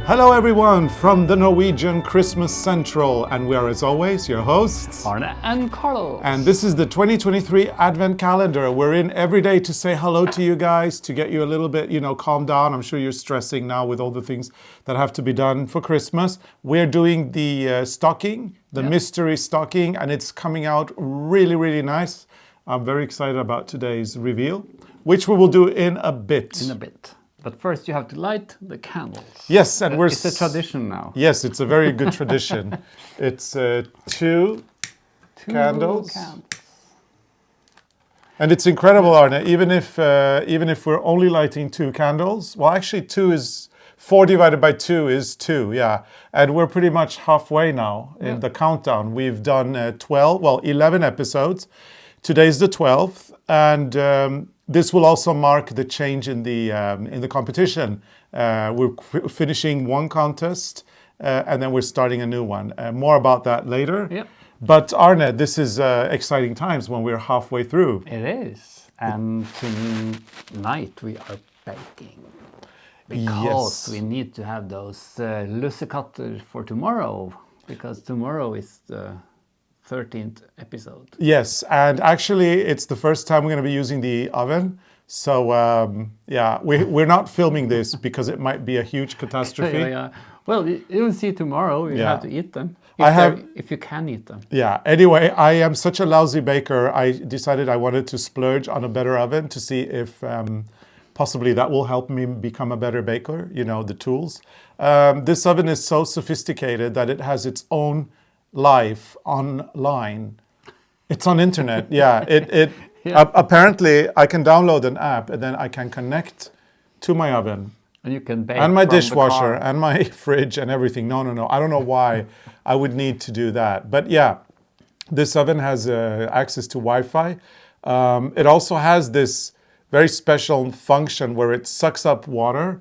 Hello everyone from the Norwegian Christmas Central, and we are as always your hosts Arne and Carlos. and this is the 2023 Advent calendar. We're in every day to say hello to you guys, to get you a little bit, calm down. I'm sure you're stressing now with all the things that have to be done for Christmas. We're doing the stocking, the mystery stocking, and it's coming out really, really nice. I'm very excited about today's reveal, which we will do in a bit. But first you have to light the candles. Yes, and it's a tradition now. Yes, it's a very good tradition. It's two candles. And it's incredible, Arne. Even if we're only lighting two candles, well, actually 4 divided by 2 is 2, yeah. And we're pretty much halfway now in the countdown. We've done 11 episodes. Today's the 12th, and this will also mark the change in the competition. We're finishing one contest, and then we're starting a new one. More about that later. Yep. But Arne, this is exciting times when we're halfway through. It is. And tonight we are baking. Because we need to have those Lucia for tomorrow. Because tomorrow is the 13th episode. Yes, and actually it's the first time we're going to be using the oven. So we're not filming this because it might be a huge catastrophe. Yeah. Well, you'll see tomorrow. You have to eat them. If you can eat them. Yeah. Anyway, I am such a lousy baker. I decided I wanted to splurge on a better oven to see if possibly that will help me become a better baker. The tools. This oven is so sophisticated that it has its own life online. It's on internet. Apparently I can download an app and then I can connect to my oven and you can bake and my dishwasher and my fridge and everything. No, I don't know why I would need to do that, but this oven has access to Wi-Fi. It also has this very special function where it sucks up water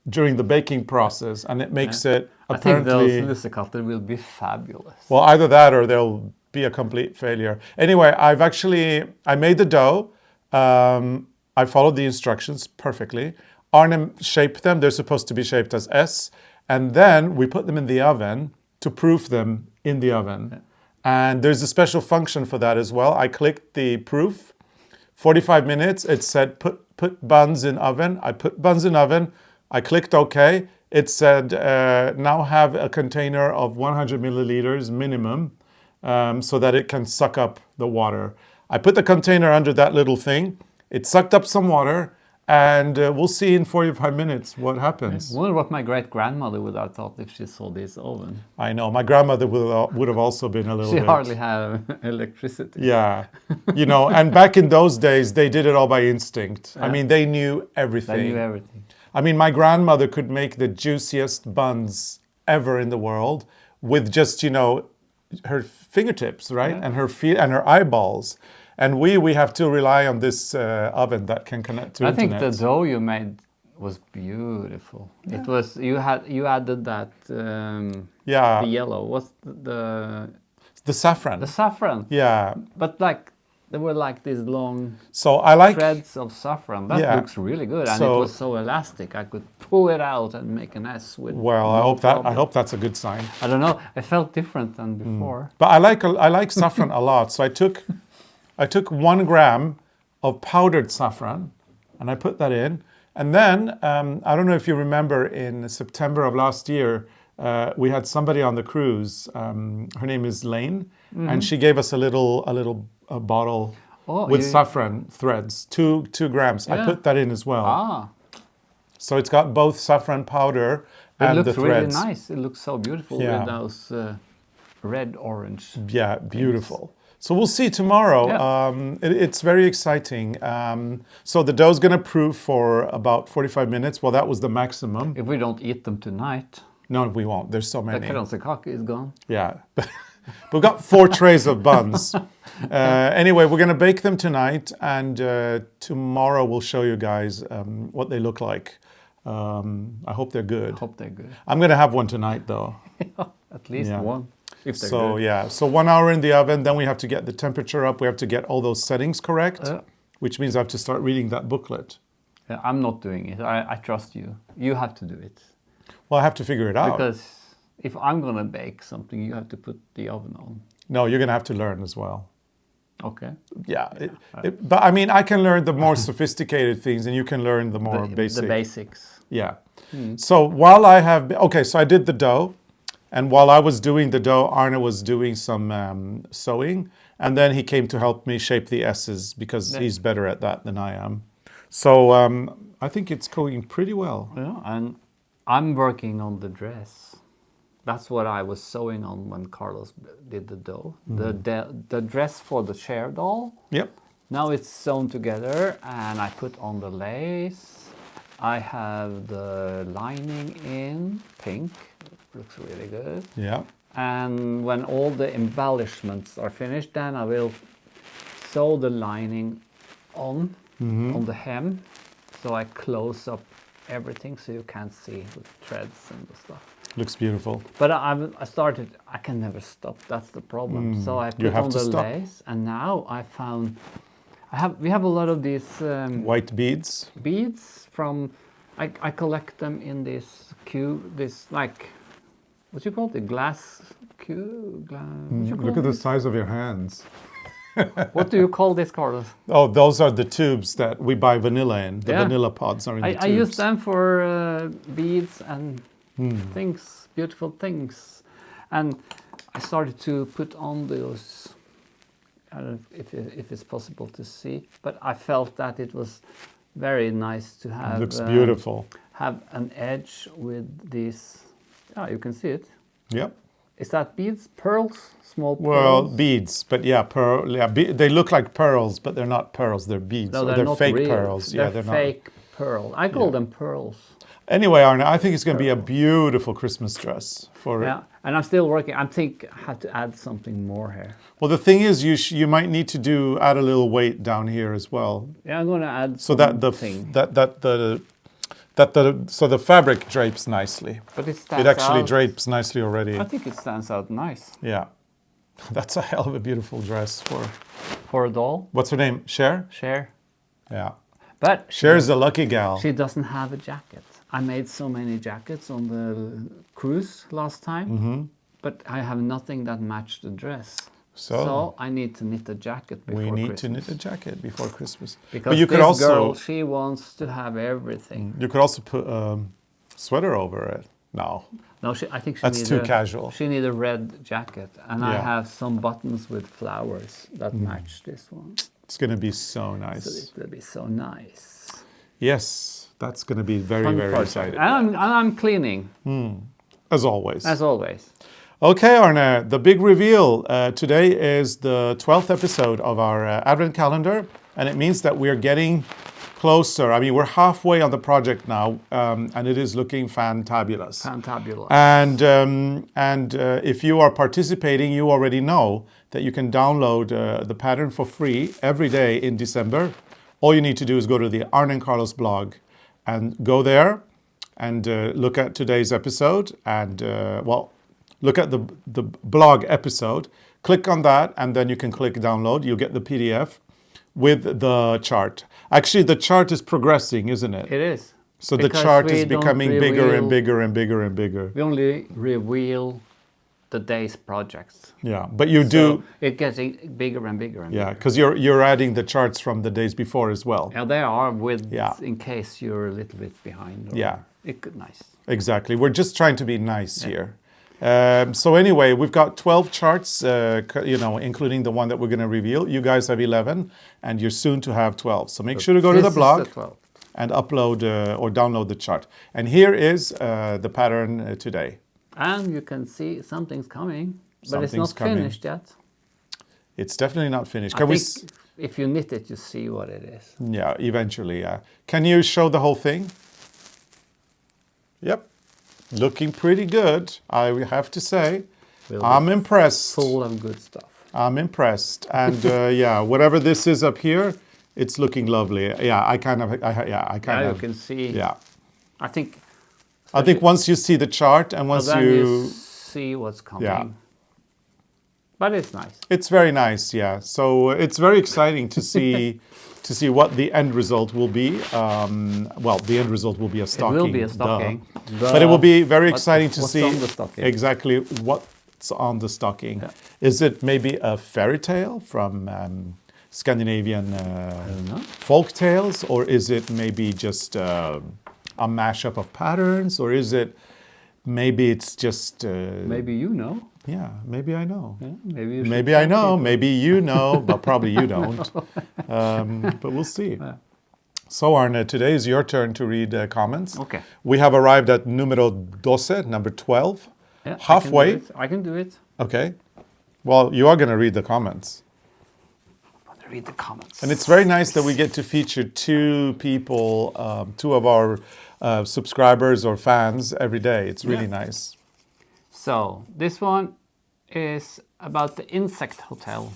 during the baking process, and it makes it apparently... I think those Lucia will be fabulous. Well, either that or they'll be a complete failure. Anyway, I made the dough. I followed the instructions perfectly. Arne shaped them. They're supposed to be shaped as S. And then we put them in the oven to proof them in the oven. Yeah. And there's a special function for that as well. I clicked the proof. 45 minutes. It said put buns in oven. I put buns in oven. I clicked OK. It said now have a container of 100 milliliters minimum so that it can suck up the water. I put the container under that little thing. It sucked up some water, and we'll see in 45 minutes what happens. I wonder what my great-grandmother would have thought if she saw this oven. I know. My grandmother would have also been a little bit... She hardly had electricity. Yeah. And back in those days, they did it all by instinct. Yeah. I mean, they knew everything. They knew everything. I mean, my grandmother could make the juiciest buns ever in the world with just, her fingertips, right? Yeah. And her feet and her eyeballs. And we have to rely on this oven that can connect to internet. I think the dough you made was beautiful. Yeah. It was, you added that, the yellow. What's the saffron. The saffron. Yeah. But there were these long threads of saffron. That looks really good, and it was so elastic. I could pull it out and make an S with. Well, I hope that's a good sign. I don't know. It felt different than before. But I like saffron a lot. So I took 1 gram of powdered saffron, and I put that in. And then I don't know if you remember, in September of last year, we had somebody on the cruise. Her name is Lane, and she gave us a little bottle with saffron threads, 2 grams. Yeah. I put that in as well. Ah. So it's got both saffron powder and the threads. It looks really nice. It looks so beautiful with those red-orange. Yeah, beautiful. Things. So we'll see tomorrow. Yeah. It's very exciting. So the dough's going to proof for about 45 minutes. Well, that was the maximum. If we don't eat them tonight. No, we won't. There's so many. The kransekake is gone. Yeah. We've got 4 trays of buns. Anyway, we're going to bake them tonight, and tomorrow we'll show you guys what they look like. I hope they're good. I'm going to have one tonight, though. At least one. If they're so good. So 1 hour in the oven, then we have to get the temperature up. We have to get all those settings correct, which means I have to start reading that booklet. I'm not doing it. I trust you. You have to do it. Well, I have to figure it out. Because if I'm gonna bake something, you have to put the oven on. No, you're going to have to learn as well. Okay. Yeah. But I mean, I can learn the more sophisticated things and you can learn the more basic. The basics. Yeah. So while I have, okay, so I did the dough. And while I was doing the dough, Arne was doing some sewing. And then he came to help me shape the S's because he's better at that than I am. So I think it's going pretty well. Yeah, and I'm working on the dress. That's what I was sewing on when Carlos did the dough. The dress for the chair doll. Yep. Now it's sewn together and I put on the lace. I have the lining in pink. Looks really good. Yeah. And when all the embellishments are finished, then I will sew the lining on the hem. So I close up everything so you can't see the threads and the stuff. Looks beautiful. But I started, I can never stop. That's the problem. So I put on the lace, and now I found, we have a lot of these white beads. Beads from, I collect them in this cube, this like, what do you call it? The glass cube? Look at the size of your hands. What do you call this, Carlos? Oh, those are the tubes that we buy vanilla in. The vanilla pods are in the tubes. I use them for beads and things, beautiful things. And I started to put on those, I don't know if it's possible to see, but I felt that it was very nice to have. It looks beautiful. Have an edge with these, you can see it. Yep. Is that beads? Pearls? Small pearls? Well, beads, but yeah, they look like pearls, but they're not pearls, they're beads. No, they're not fake real. pearls. They're fake pearl. I call them pearls. Anyway, Arne, I think it's going to be a beautiful Christmas dress for Yeah, and I'm still working. I think I have to add something more here. Well, the thing is, you might need to add a little weight down here as well. Yeah, I'm going to add so that the fabric drapes nicely. But it actually drapes nicely already. I think it stands out nice. Yeah. That's a hell of a beautiful dress for a doll. What's her name? Cher? Cher. Yeah. But Cher's a lucky gal. She doesn't have a jacket. I made so many jackets on the cruise last time, but I have nothing that matched the dress. So I need to knit a jacket before Christmas. We need to knit a jacket before Christmas. Because you could also, girl, she wants to have everything. You could also put a sweater over it. No. No, I think that's too casual. She needs a red jacket, and I have some buttons with flowers that match this one. It's going to be so nice. So it will be so nice. Yes, that's going to be very, very exciting. And I'm cleaning. As always. As always. Okay, Arne, the big reveal. Today is the 12th episode of our Advent calendar, and it means that we're getting closer. I mean, we're halfway on the project now, and it is looking fantabulous. Fantabulous. And if you are participating, you already know that you can download the pattern for free every day in December. All you need to do is go to the ARNE CARLOS blog and go there and look at today's episode and, look at the blog episode. Click on that, and then you can click download. You'll get the PDF with the chart. Actually, the chart is progressing, isn't it? It is. So the chart is becoming bigger and bigger and bigger and bigger. We only reveal the day's projects. Yeah, but you do. It gets bigger and bigger and bigger. Yeah, because you're adding the charts from the days before as well. Yeah, they are in case you're a little bit behind. Nice. Exactly. We're just trying to be nice here. So anyway, we've got 12 charts, including the one that we're going to reveal. You guys have 11, and you're soon to have 12. So make sure to go to the blog and upload or download the chart. And here is the pattern today. And you can see something's coming, but it's not finished yet. It's definitely not finished. I think if you knit it, you see what it is. Yeah, eventually, yeah. Can you show the whole thing? Yep. Looking pretty good, I have to say. I'm impressed. Full of good stuff. I'm impressed. And whatever this is up here, it's looking lovely. Yeah, I kind of. You can see. Yeah. I think once you see the chart and once you see what's coming. Yeah. But it's nice. It's very nice, yeah. So it's very exciting to see what the end result will be. Well, the end result will be a stocking. It will be a stocking. But it will be very exciting to see on the stocking? exactly what's on the stocking. Yeah. Is it maybe a fairy tale from Scandinavian folk tales, or is it maybe just a mashup of patterns, or is it maybe it's just Maybe you know. yeah, maybe I know. Yeah, maybe you should Maybe I tell know, people. maybe you know, but probably you don't. But we'll see. So Arne, today is your turn to read comments. Okay. We have arrived at numero 12, number 12. Yeah, Halfway. I can do it. Okay. Well, you are going to read the comments. I'm going to read the comments. And it's very nice that we get to feature two people, two of our subscribers or fans every day. It's really nice. So this one is about the Insect Hotel,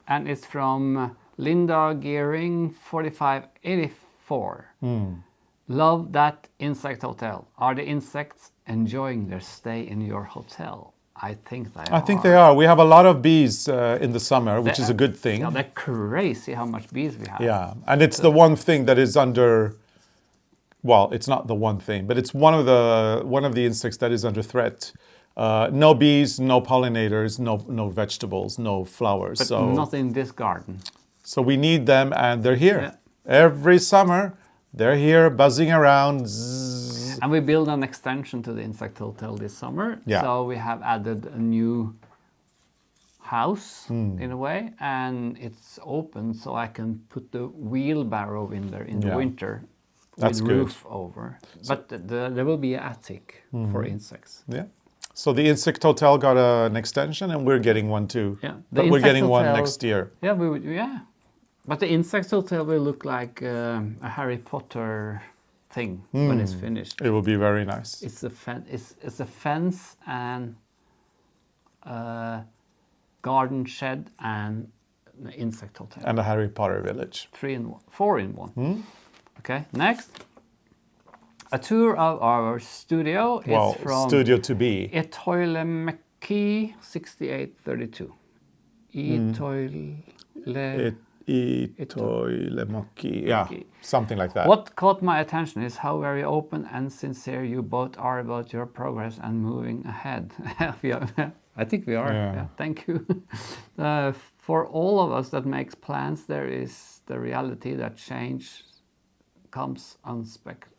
and it's from Linda Gearing 4584. Love that Insect Hotel. Are the insects enjoying their stay in your hotel? I think they are. I think they are. We have a lot of bees in the summer, which is a good thing. Yeah, they're crazy how much bees we have. Yeah, and it's the one thing that is under. Well, it's not the one thing, but it's one of the insects that is under threat. No bees, no pollinators, no vegetables, no flowers. But so not in this garden. So we need them, and they're here Yeah. every summer. They're here, buzzing around. Zzz. And we built an extension to the Insect Hotel this summer. Yeah. So we have added a new house in a way, and it's open, so I can put the wheelbarrow in there in the winter. That's with good. roof over. But there will be an attic for insects. Yeah. So the Insect Hotel got an extension, and we're getting one too. Yeah. But we're getting one next year. Yeah, But the Insect Hotel will look like a Harry Potter thing when it's finished. It will be very nice. It's a fence and a garden shed and an insect hotel. And a Harry Potter village. 4 in 1. Okay, next. A tour of our studio is from studio to be. Etoilemeki 6832. Itoilemaki. Yeah, something like that. What caught my attention is how very open and sincere you both are about your progress and moving ahead. I think we are. Yeah. Yeah, thank you. For all of us that makes plans, there is the reality that change comes unexpected.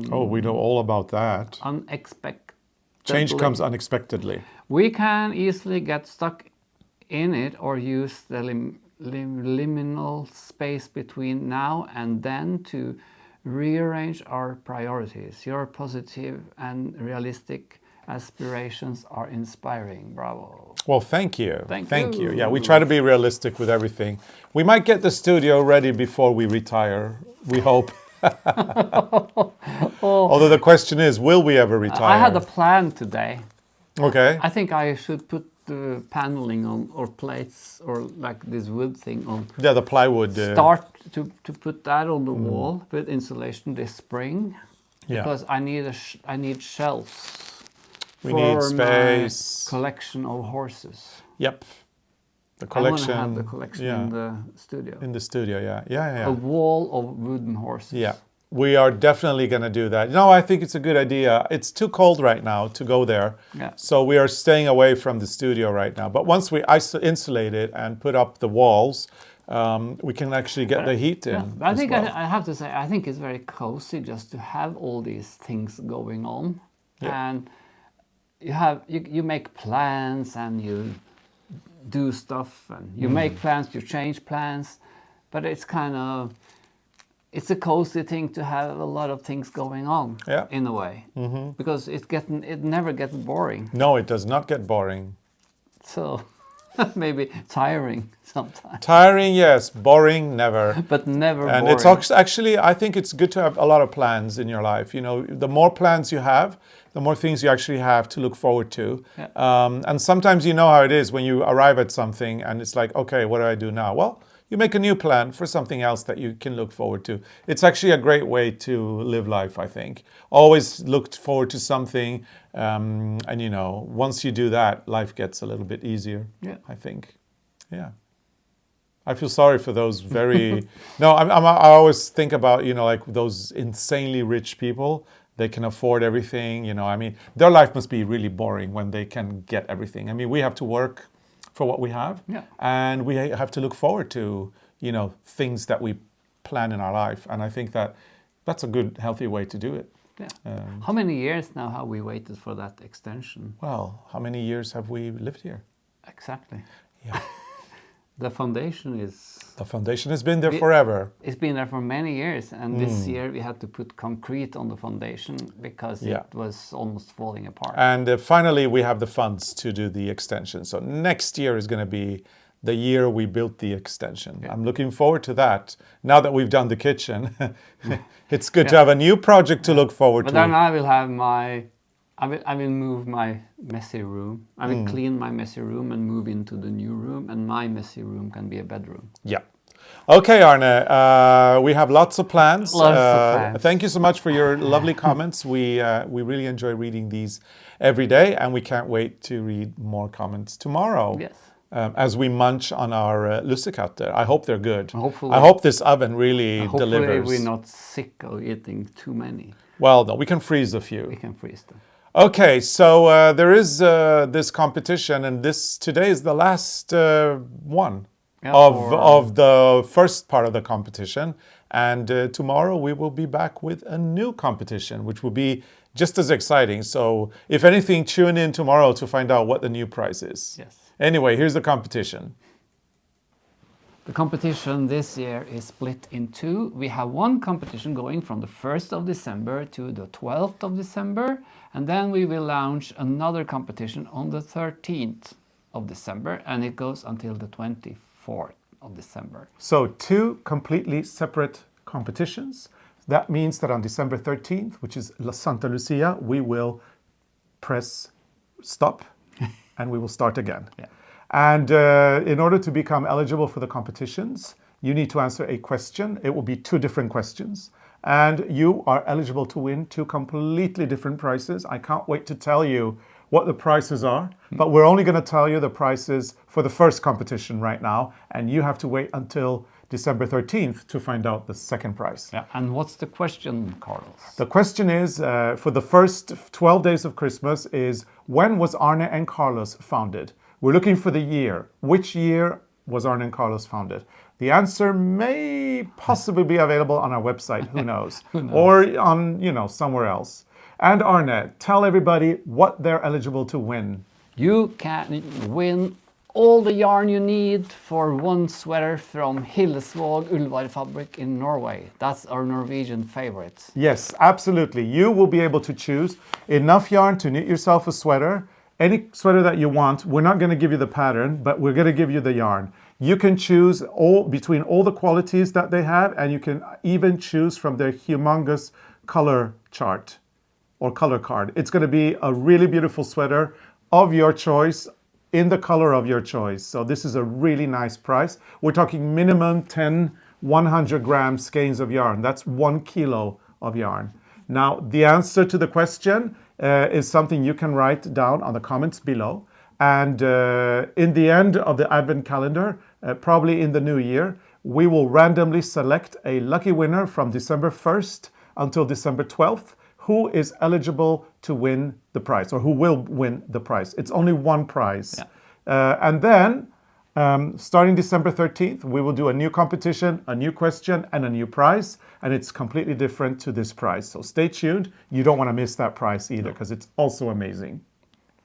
Oh, we know all about that. Unexpected. Change comes unexpectedly. We can easily get stuck in it or use the liminal space between now and then to rearrange our priorities. Your positive and realistic aspirations are inspiring. Bravo. Well, thank you. Thank you. Yeah, we try to be realistic with everything. We might get the studio ready before we retire. We hope. Although the question is, will we ever retire? I had a plan today. Okay. I think I should put the paneling on, or plates, or like this wood thing on. Yeah, the plywood. Start to put that on the wall with insulation this spring. Yeah. Because I need shelves. We need space. My collection of horses. Yep. The collection. I want to have the collection in the studio. In the studio, yeah. A wall of wooden horses. Yeah. We are definitely going to do that. No, I think it's a good idea. It's too cold right now to go there. Yeah. So we are staying away from the studio right now. But once we insulate it and put up the walls, we can actually get the heat in. Yeah. I think well. I have to say, I think it's very cozy just to have all these things going on. Yeah. And you make plans and you do stuff and you make plans, you change plans, but it's a cozy thing to have a lot of things going on in a way, because it never gets boring. No, it does not get boring. So maybe tiring sometimes. Tiring, yes. Boring, never. But never and boring. It's actually, I think it's good to have a lot of plans in your life. You know, the more plans you have, the more things you actually have to look forward to. Yeah. And sometimes you know how it is when you arrive at something and it's like, okay, what do I do now? Well, you make a new plan for something else that you can look forward to. It's actually a great way to live life, I think. Always look forward to something, and once you do that, life gets a little bit easier. Yeah. I think. Yeah. I feel sorry for those very. No, I always think about like those insanely rich people. They can afford everything. I mean, their life must be really boring when they can get everything. I mean, we have to work for what we have, and we have to look forward to things that we plan in our life. And I think that's a good, healthy way to do it. Yeah. How many years now have we waited for that extension? Well, how many years have we lived here? Exactly. Yeah. The foundation has been there forever. It's been there for many years, and this year we had to put concrete on the foundation because it was almost falling apart. And finally, we have the funds to do the extension. So next year is going to be the year we built the extension. Yeah. I'm looking forward to that. Now that we've done the kitchen, it's good to have a new project to look forward to. But then I will have I will move my messy room. I will clean my messy room and move into the new room, and my messy room can be a bedroom. Yeah. Okay, Arne, we have lots of plans. Lots of plans. Thank you so much for your lovely comments. We really enjoy reading these every day, and we can't wait to read more comments tomorrow. Yes. As we munch on our lussekatter. I hope they're good. Hopefully, I hope this oven really delivers. Hopefully we're not sick of eating too many. Well, no, we can freeze a few. We can freeze them. Okay, so there is this competition, and today is the last one of the first part of the competition. And tomorrow we will be back with a new competition, which will be just as exciting. So if anything, tune in tomorrow to find out what the new prize is. Yes. Anyway, here's the competition. The competition this year is split in two. We have one competition going from the 1st of December to the 12th of December. And then we will launch another competition on the 13th of December. And it goes until the 24th of December. So 2 completely separate competitions. That means that on December 13th, which is Santa Lucia, we will press stop and we will start again. Yeah. And in order to become eligible for the competitions, you need to answer a question. It will be 2 different questions. And you are eligible to win 2 completely different prizes. I can't wait to tell you what the prices are, but we're only going to tell you the prices for the first competition right now. And you have to wait until December 13th to find out the second prize. Yeah. And what's the question, Carlos? The question is, for the first 12 days of Christmas is, when was Arne and Carlos founded? We're looking for the year. Which year was Arne and Carlos founded? The answer may possibly be available on our website, who knows? Who knows? Or on, somewhere else. And Arne, tell everybody what they're eligible to win. You can win all the yarn you need for one sweater from Hillesvåg Ullvarefabrik in Norway. That's our Norwegian favorite. Yes, absolutely. You will be able to choose enough yarn to knit yourself a sweater. Any sweater that you want. We're not going to give you the pattern, but we're going to give you the yarn. You can choose between all the qualities that they have, and you can even choose from their humongous color chart or color card. It's going to be a really beautiful sweater of your choice in the color of your choice. So this is a really nice price. We're talking minimum 10 100 gram skeins of yarn. That's 1 kilo of yarn. Now, the answer to the question is something you can write down on the comments below. And in the end of the Advent calendar, probably in the new year, we will randomly select a lucky winner from December 1st until December 12th who is eligible to win the prize, or who will win the prize. It's only one prize. Yeah. And then, starting December 13th, we will do a new competition, a new question, and a new prize. And it's completely different to this prize. So stay tuned. You don't want to miss that prize either, because it's also amazing.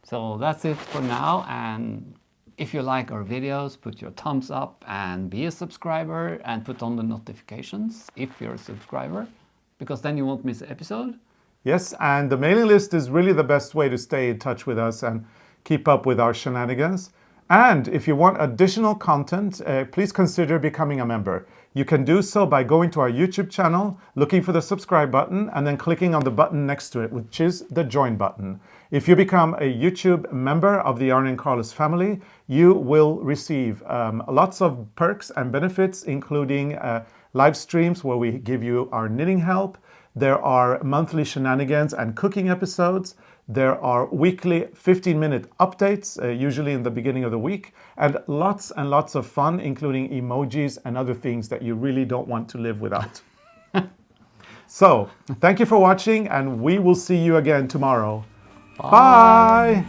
So that's it for now. And if you like our videos, put your thumbs up and be a subscriber and put on the notifications if you're a subscriber, because then you won't miss an episode. Yes, and the mailing list is really the best way to stay in touch with us and keep up with our shenanigans. And if you want additional content, please consider becoming a member. You can do so by going to our YouTube channel, looking for the subscribe button, and then clicking on the button next to it, which is the join button. If you become a YouTube member of the ARNE CARLOS family, you will receive lots of perks and benefits, including live streams where we give you our knitting help. There are monthly shenanigans and cooking episodes. There are weekly 15-minute updates, usually in the beginning of the week, and lots of fun, including emojis and other things that you really don't want to live without. So, thank you for watching, and we will see you again tomorrow. Bye.